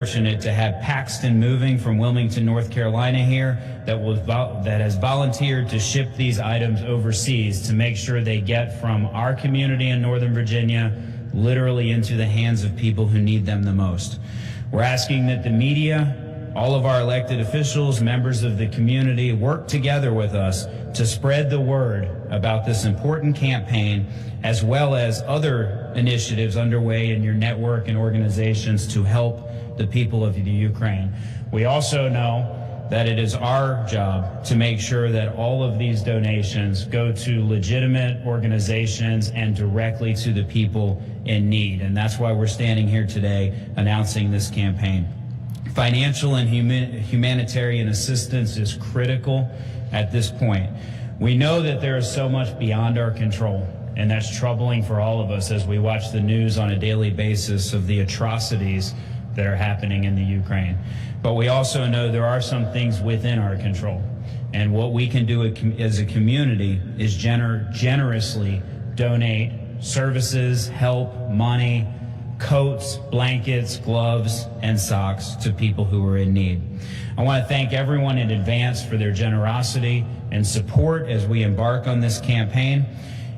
Fortunate to have Paxton Moving from Wilmington, North Carolina here that has volunteered to ship these items overseas to make sure they get from our community in Northern Virginia literally into the hands of people who need them the most. We're asking that the media, all of our elected officials, members of the community work together with us to spread the word about this important campaign, as well as other initiatives underway in your network and organizations to help the people of the Ukraine. We also know that it is our job to make sure that all of these donations go to legitimate organizations and directly to the people in need. And that's why we're standing here today announcing this campaign. Financial and humanitarian assistance is critical at this point. We know that there is so much beyond our control, and that's troubling for all of us as we watch the news on a daily basis of the atrocities that are happening in the Ukraine. But we also know there are some things within our control. And what we can do as a community is generously donate services, help, money, coats, blankets, gloves, and socks to people who are in need. I want to thank everyone in advance for their generosity and support as we embark on this campaign.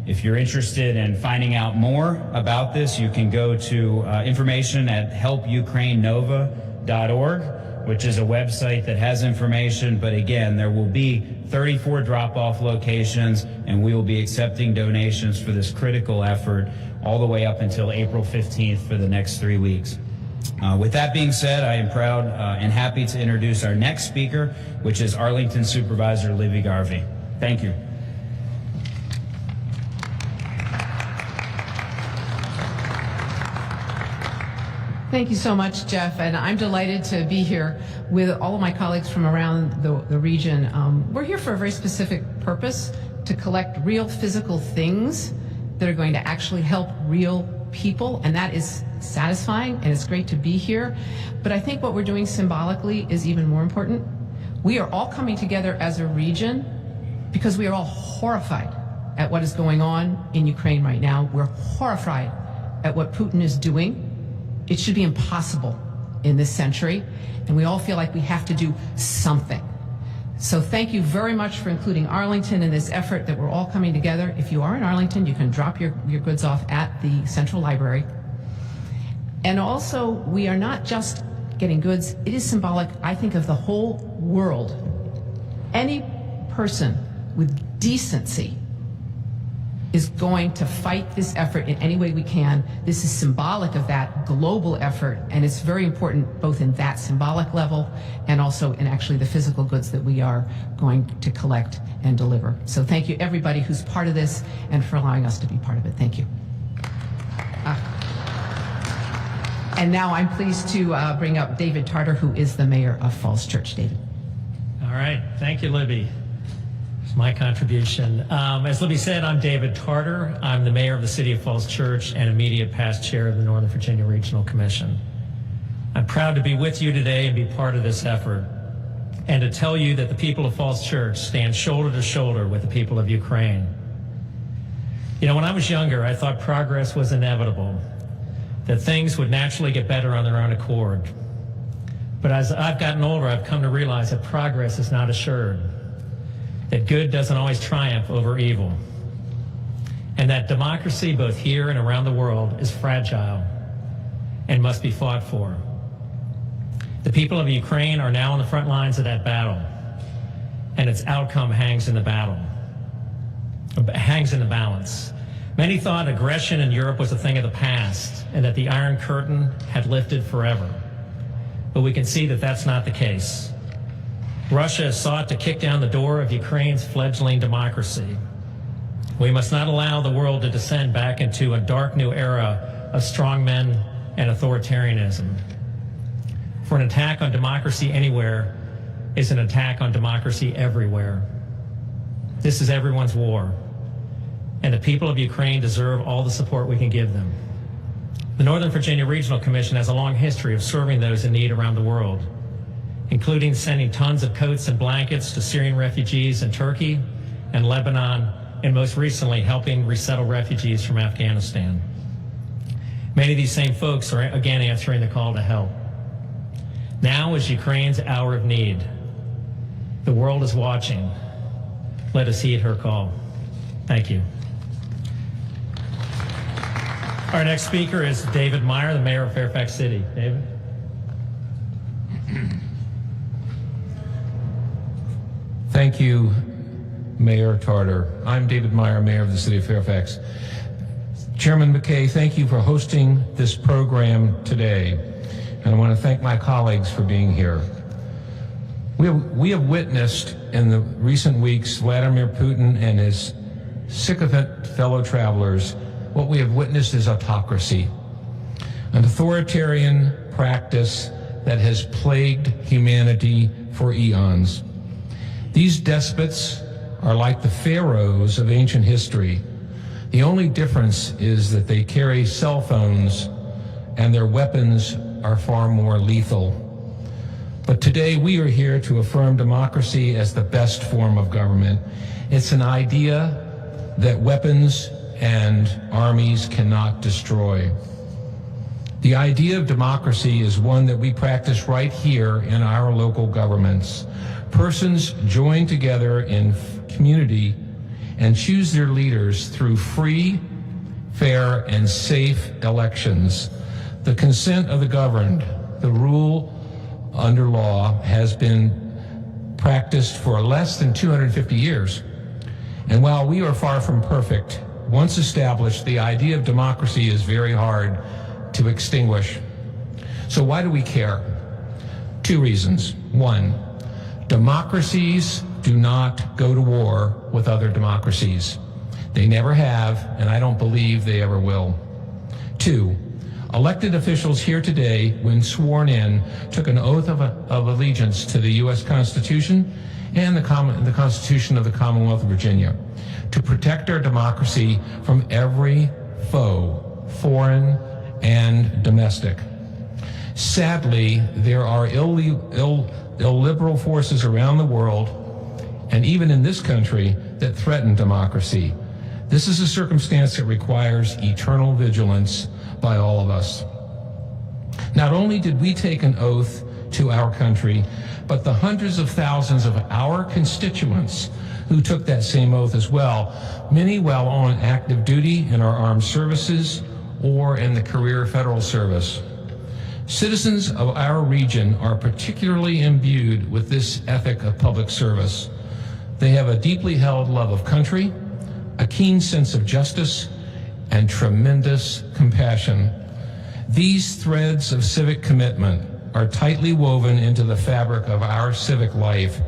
If you're interested in finding out more about this, you can go to information at helpukrainenova.org, which is a website that has information. But again, there will be 34 drop-off locations, and we will be accepting donations for this critical effort all the way up until April 15th for the next 3 weeks. With that being said, I am proud and happy to introduce our next speaker, which is Arlington Supervisor Libby Garvey. Thank you. Thank you so much, Jeff, and I'm delighted to be here with all of my colleagues from around the region. We're here for a very specific purpose, to collect real physical things that are going to actually help real people, and that is satisfying, and it's great to be here. But I think what we're doing symbolically is even more important. We are all coming together as a region because we are all horrified at what is going on in Ukraine right now. We're horrified at what Putin is doing. It should be impossible in this century, and we all feel like we have to do something. So thank you very much for including Arlington in this effort that we're all coming together. If you are in Arlington, you can drop your goods off at the Central Library. And also, we are not just getting goods. It is symbolic, I think, of the whole world. Any person with decency is going to fight this effort in any way we can. This is symbolic of that global effort, and it's very important both in that symbolic level and also in actually the physical goods that we are going to collect and deliver. So thank you everybody who's part of this and for allowing us to be part of it. Thank you. And now I'm pleased to bring up David Tarter, who is the mayor of Falls Church. David. All right, thank you, Libby. My contribution. As Libby said, I'm David Tarter. I'm the mayor of the city of Falls Church and immediate past chair of the Northern Virginia Regional Commission. I'm proud to be with you today and be part of this effort, and to tell you that the people of Falls Church stand shoulder to shoulder with the people of Ukraine. You know, when I was younger, I thought progress was inevitable, that things would naturally get better on their own accord. But as I've gotten older, I've come to realize that progress is not assured, that good doesn't always triumph over evil, and that democracy, both here and around the world, is fragile and must be fought for. The people of Ukraine are now on the front lines of that battle, and its outcome hangs in the balance. Many thought aggression in Europe was a thing of the past, and that the Iron Curtain had lifted forever. But we can see that that's not the case. Russia has sought to kick down the door of Ukraine's fledgling democracy. We must not allow the world to descend back into a dark new era of strongmen and authoritarianism. For an attack on democracy anywhere is an attack on democracy everywhere. This is everyone's war, and the people of Ukraine deserve all the support we can give them. The Northern Virginia Regional Commission has a long history of serving those in need around the world, including sending tons of coats and blankets to Syrian refugees in Turkey and Lebanon, and most recently helping resettle refugees from Afghanistan. Many of these same folks are again answering the call to help. Now is Ukraine's hour of need. The world is watching. Let us heed her call. Thank you. Our next speaker is David Meyer, the Mayor of Fairfax City. David? Thank you, Mayor Tarter. I'm David Meyer, Mayor of the City of Fairfax. Chairman McKay, thank you for hosting this program today, and I want to thank my colleagues for being here. We have witnessed in the recent weeks Vladimir Putin and his sycophant fellow travelers. What we have witnessed is autocracy, an authoritarian practice that has plagued humanity for eons. These despots are like the pharaohs of ancient history. The only difference is that they carry cell phones and their weapons are far more lethal. But today we are here to affirm democracy as the best form of government. It's an idea that weapons and armies cannot destroy. The idea of democracy is one that we practice right here in our local governments. Persons join together in community and choose their leaders through free, fair, and safe elections. The consent of the governed, the rule under law, has been practiced for less than 250 years. And while we are far from perfect, once established, the idea of democracy is very hard to extinguish. So why do we care? Two reasons. One, democracies do not go to war with other democracies. They never have, and I don't believe they ever will. Two, elected officials here today, when sworn in, took an oath of allegiance to the U.S. Constitution and the Constitution of the Commonwealth of Virginia to protect our democracy from every foe, foreign and domestic. Sadly, there are illiberal forces around the world, and even in this country, that threaten democracy. This is a circumstance that requires eternal vigilance by all of us. Not only did we take an oath to our country, but the hundreds of thousands of our constituents who took that same oath as well, many while on active duty in our armed services or in the career federal service. Citizens of our region are particularly imbued with this ethic of public service. They have a deeply held love of country, a keen sense of justice, and tremendous compassion. These threads of civic commitment are tightly woven into the fabric of our civic life.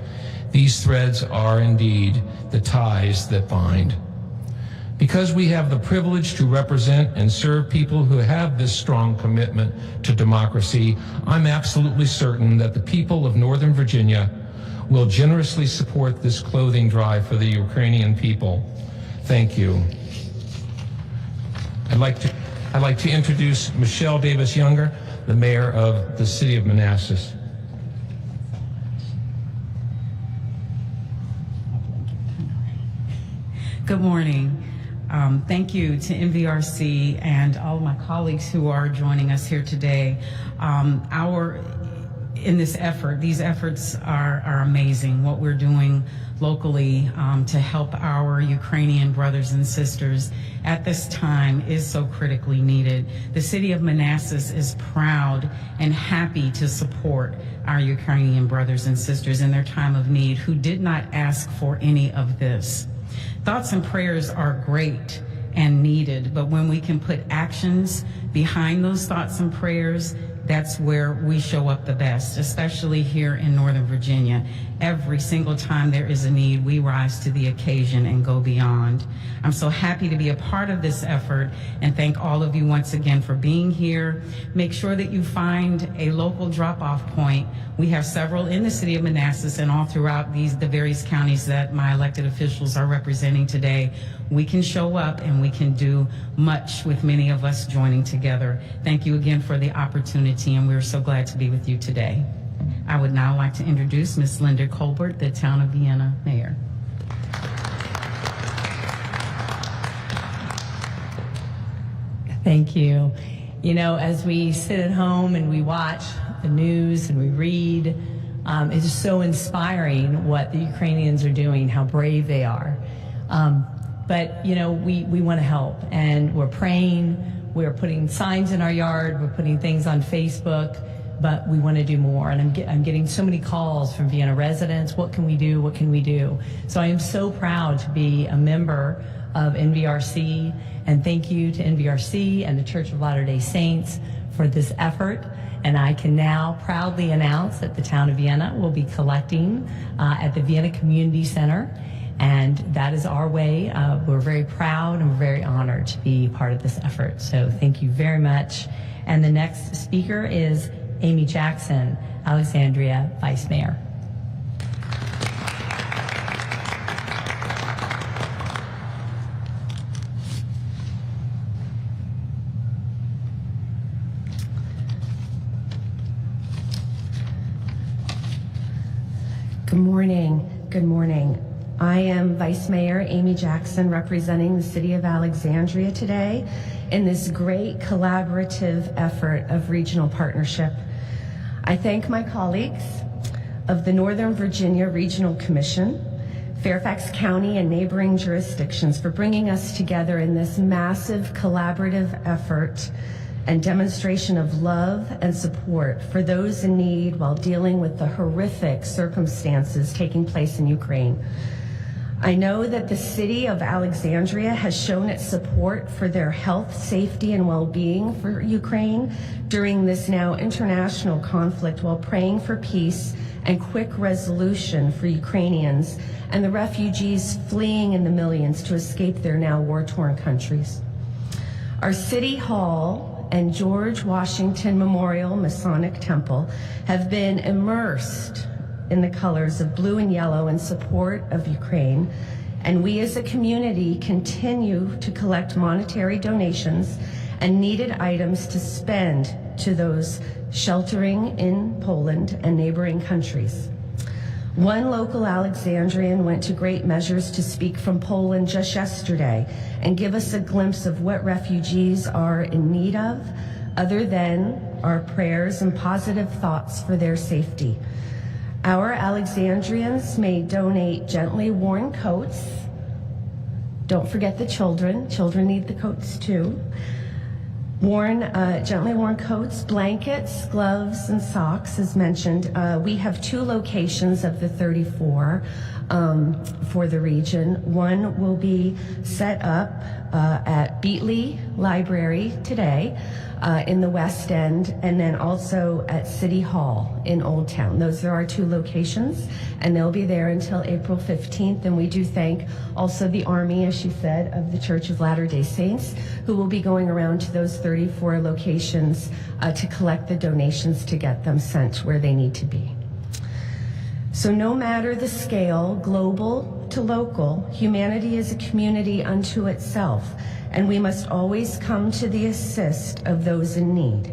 These threads are indeed the ties that bind. Because we have the privilege to represent and serve people who have this strong commitment to democracy, I'm absolutely certain that the people of Northern Virginia will generously support this clothing drive for the Ukrainian people. Thank you. I'd like to introduce Michelle Davis Younger, the mayor of the city of Manassas. Good morning. Thank you to NVRC and all of my colleagues who are joining us here today. In this effort, these efforts are amazing. What we're doing locally to help our Ukrainian brothers and sisters at this time is so critically needed. The city of Manassas is proud and happy to support our Ukrainian brothers and sisters in their time of need who did not ask for any of this. Thoughts and prayers are great and needed, but when we can put actions behind those thoughts and prayers, that's where we show up the best, especially here in Northern Virginia. Every single time there is a need, we rise to the occasion and go beyond. I'm so happy to be a part of this effort and thank all of you once again for being here. Make sure that you find a local drop-off point. We have several in the city of Manassas and all throughout the various counties that my elected officials are representing today. We can show up and we can do much with many of us joining together. Thank you again for the opportunity, and we're so glad to be with you today. I would now like to introduce Ms. Linda Colbert, the Town of Vienna Mayor. Thank you. You know, as we sit at home and we watch the news and we read, it's just so inspiring what the Ukrainians are doing, how brave they are. But, you know, we want to help, and we're praying, we're putting signs in our yard, we're putting things on Facebook, but we want to do more. And I'm getting so many calls from Vienna residents, what can we do, what can we do? So I am so proud to be a member of NVRC, and thank you to NVRC and the Church of Latter-day Saints for this effort. And I can now proudly announce that the town of Vienna will be collecting at the Vienna Community Center. And that is our way. We're very proud and we're very honored to be part of this effort. So thank you very much. And the next speaker is Amy Jackson, Alexandria Vice Mayor. Good morning. Good morning. I am Vice Mayor Amy Jackson, representing the City of Alexandria today in this great collaborative effort of regional partnership. I thank my colleagues of the Northern Virginia Regional Commission, Fairfax County, and neighboring jurisdictions for bringing us together in this massive collaborative effort and demonstration of love and support for those in need while dealing with the horrific circumstances taking place in Ukraine. I know that the City of Alexandria has shown its support for their health, safety, and well-being for Ukraine during this now international conflict, while praying for peace and quick resolution for Ukrainians and the refugees fleeing in the millions to escape their now war-torn countries. Our City Hall and George Washington Memorial Masonic Temple have been immersed in the colors of blue and yellow in support of Ukraine, and we as a community continue to collect monetary donations and needed items to spend to those sheltering in Poland and neighboring countries. One local Alexandrian went to great measures to speak from Poland just yesterday and give us a glimpse of what refugees are in need of, other than our prayers and positive thoughts for their safety. Our Alexandrians may donate gently worn coats. Don't forget the children. Children need the coats too. Gently worn coats, blankets, gloves, and socks, as mentioned. We have 2 locations of the 34 for the region. One will be set up at Beatley Library today in the West End, and then also at City Hall in Old Town. Those are our 2 locations, and they'll be there until April 15th. And we do thank also the Army, as she said, of the Church of Latter-day Saints, who will be going around to those 34 locations to collect the donations to get them sent where they need to be. So no matter the scale, global to local, humanity is a community unto itself, and we must always come to the assist of those in need.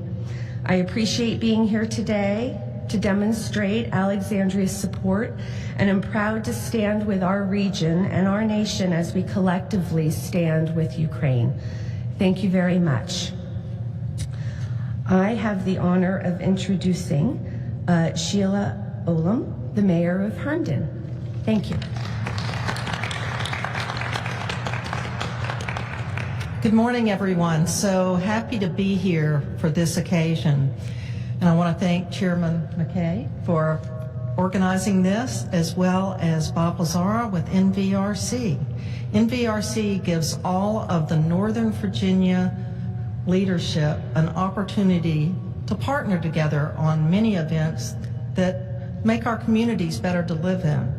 I appreciate being here today to demonstrate Alexandria's support, and I'm proud to stand with our region and our nation as we collectively stand with Ukraine. Thank you very much. I have the honor of introducing Sheila Olam, the Mayor of Herndon. Thank you. Good morning, everyone. So happy to be here for this occasion. And I want to thank Chairman McKay for organizing this, as well as Bob Lazara with NVRC. NVRC gives all of the Northern Virginia leadership an opportunity to partner together on many events that make our communities better to live in.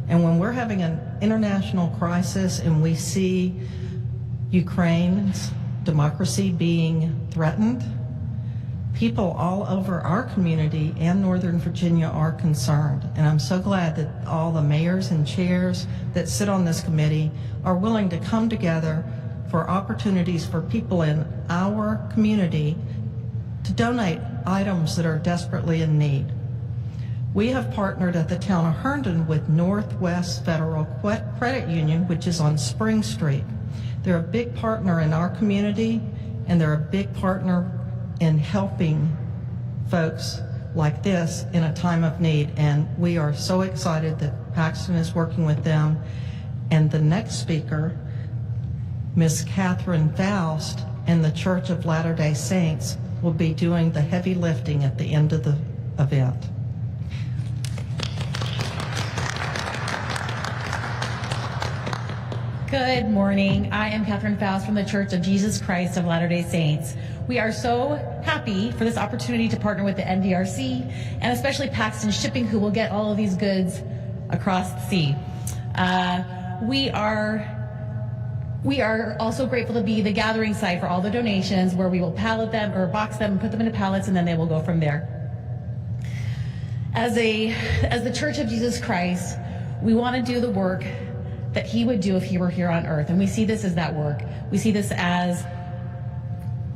And when we're having an international crisis and we see Ukraine's democracy being threatened, people all over our community and Northern Virginia are concerned. And I'm so glad that all the mayors and chairs that sit on this committee are willing to come together for opportunities for people in our community to donate items that are desperately in need. We have partnered at the town of Herndon with Northwest Federal Credit Union, which is on Spring Street. They're a big partner in our community, and they're a big partner in helping folks like this in a time of need. And we are so excited that Paxton is working with them. And the next speaker, Miss Catherine Faust and the Church of Latter-day Saints, will be doing the heavy lifting at the end of the event. Good morning. I am Catherine Faust from the Church of Jesus Christ of Latter-day Saints. We are so happy for this opportunity to partner with the NVRC and especially Paxton Shipping, who will get all of these goods across the sea. We are also grateful to be the gathering site for all the donations, where we will pallet them or box them and put them into pallets, and then they will go from there. As the Church of Jesus Christ, we want to do the work that he would do if he were here on earth. And we see this as that work. We see this as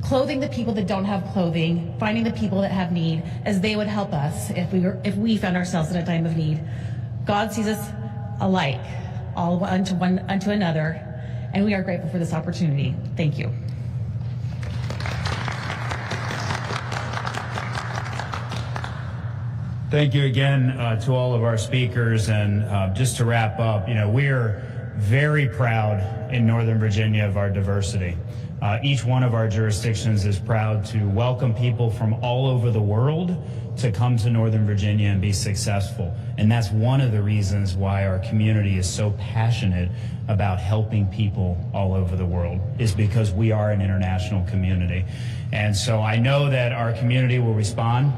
clothing the people that don't have clothing, finding the people that have need, as they would help us if we found ourselves in a time of need. God sees us alike, all unto another, and we are grateful for this opportunity. Thank you. Thank you again to all of our speakers. And just to wrap up, we're very proud in Northern Virginia of our diversity. Each one of our jurisdictions is proud to welcome people from all over the world to come to Northern Virginia and be successful. And that's one of the reasons why our community is so passionate about helping people all over the world, is because we are an international community. And so I know that our community will respond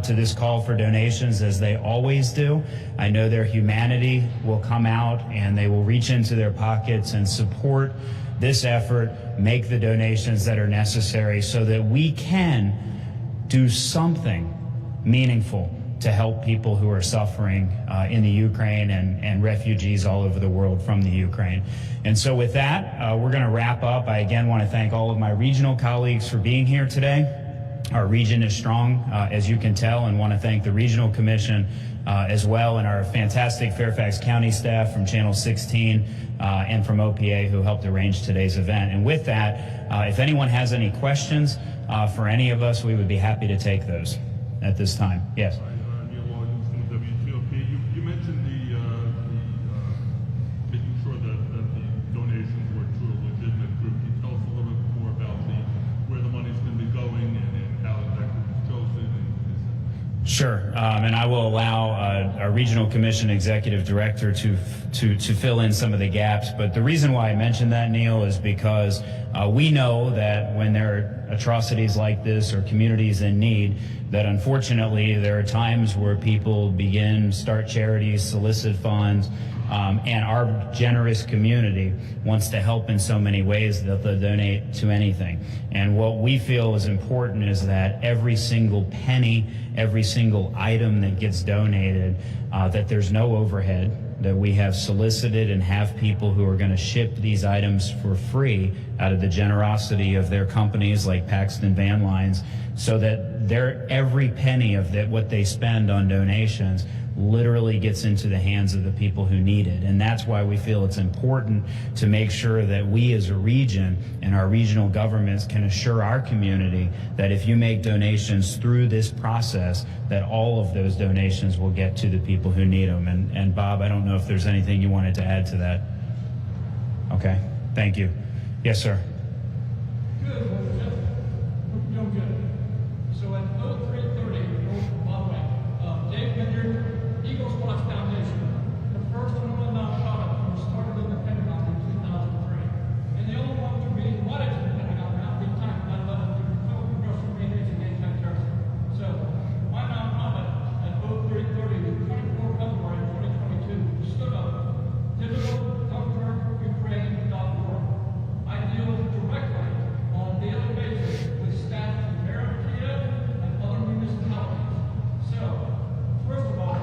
to this call for donations, as they always do. I know their humanity will come out and they will reach into their pockets and support this effort, make the donations that are necessary so that we can do something meaningful to help people who are suffering in the Ukraine and refugees all over the world from the Ukraine. And so with that, we're going to wrap up. I again want to thank all of my regional colleagues for being here today. Our region is strong, as you can tell, and want to thank the Regional Commission as well, and our fantastic Fairfax County staff from Channel 16 and from OPA, who helped arrange today's event. And with that, if anyone has any questions for any of us, we would be happy to take those at this time. Yes. Neil Loggins from WTOP. You mentioned making sure that the donations were to a legitimate group. Can you tell us a little bit more about where the money's going to be going and how that group is chosen? Sure, and I will allow our Regional Commission Executive Director to fill in some of the gaps. But the reason why I mentioned that, Neil, is because we know that when there are atrocities like this or communities in need, that unfortunately there are times where people start charities, solicit funds, and our generous community wants to help in so many ways that they'll donate to anything. And what we feel is important is that every single penny, every single item that gets donated, that there's no overhead, that we have solicited and have people who are going to ship these items for free out of the generosity of their companies like Paxton Van Lines, so that every penny of what they spend on donations literally gets into the hands of the people who need it. And that's why we feel it's important to make sure that we as a region and our regional governments can assure our community that if you make donations through this process, that all of those donations will get to the people who need them. And Bob, I don't know if there's anything you wanted to add to that. Okay, thank you. Yes, sir. Good. So at 03:30, by the way, Dave Vineyard, Eagles Watch Foundation, the first and only nonprofit was started in the Pentagon in 2003, and the only one to be invited to the Pentagon after the attack of 9/11 to promote congressional mandates and anti-terrorism. So my nonprofit at 03:30, the 24th February 2022, stood up digital.Ukraine.org. I deal directly on a daily basis with staff in the Mayor of Herndon and other municipalities. So, first of all,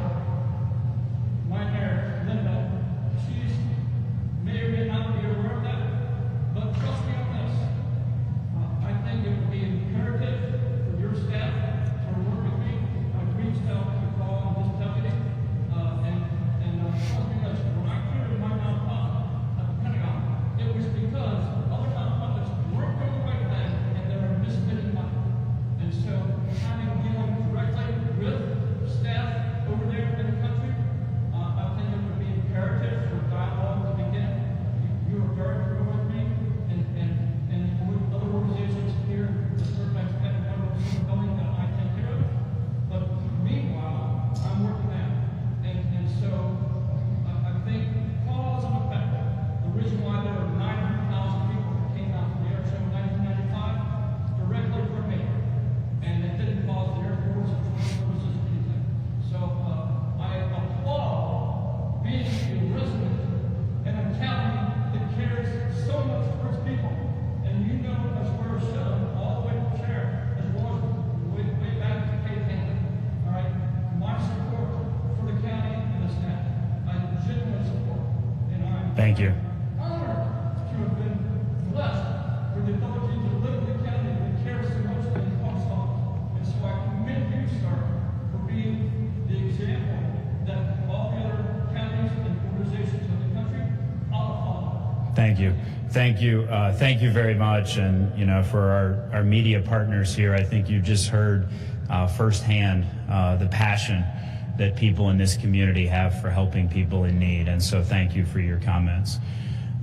Thank you. Honored to have been blessed with the ability to live in the county that cares so much that he comes on. And so I commend you, sir, for being the example that all the other counties and organizations of the country ought to follow. Thank you. Thank you. Thank you very much. And, for our media partners here, I think you just heard firsthand the passion that people in this community have for helping people in need. And so thank you for your comments.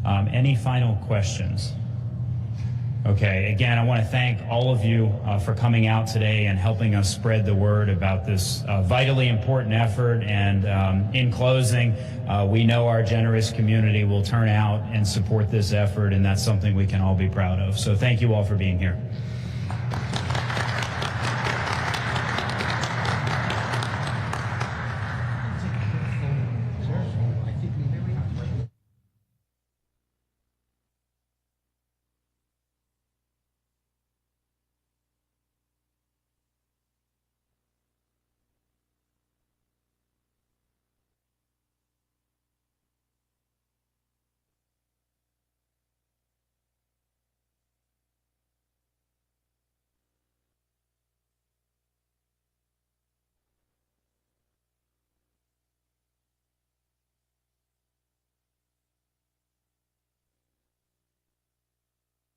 Any final questions? Okay, again, I want to thank all of you for coming out today and helping us spread the word about this vitally important effort. And in closing, we know our generous community will turn out and support this effort, and that's something we can all be proud of. So thank you all for being here.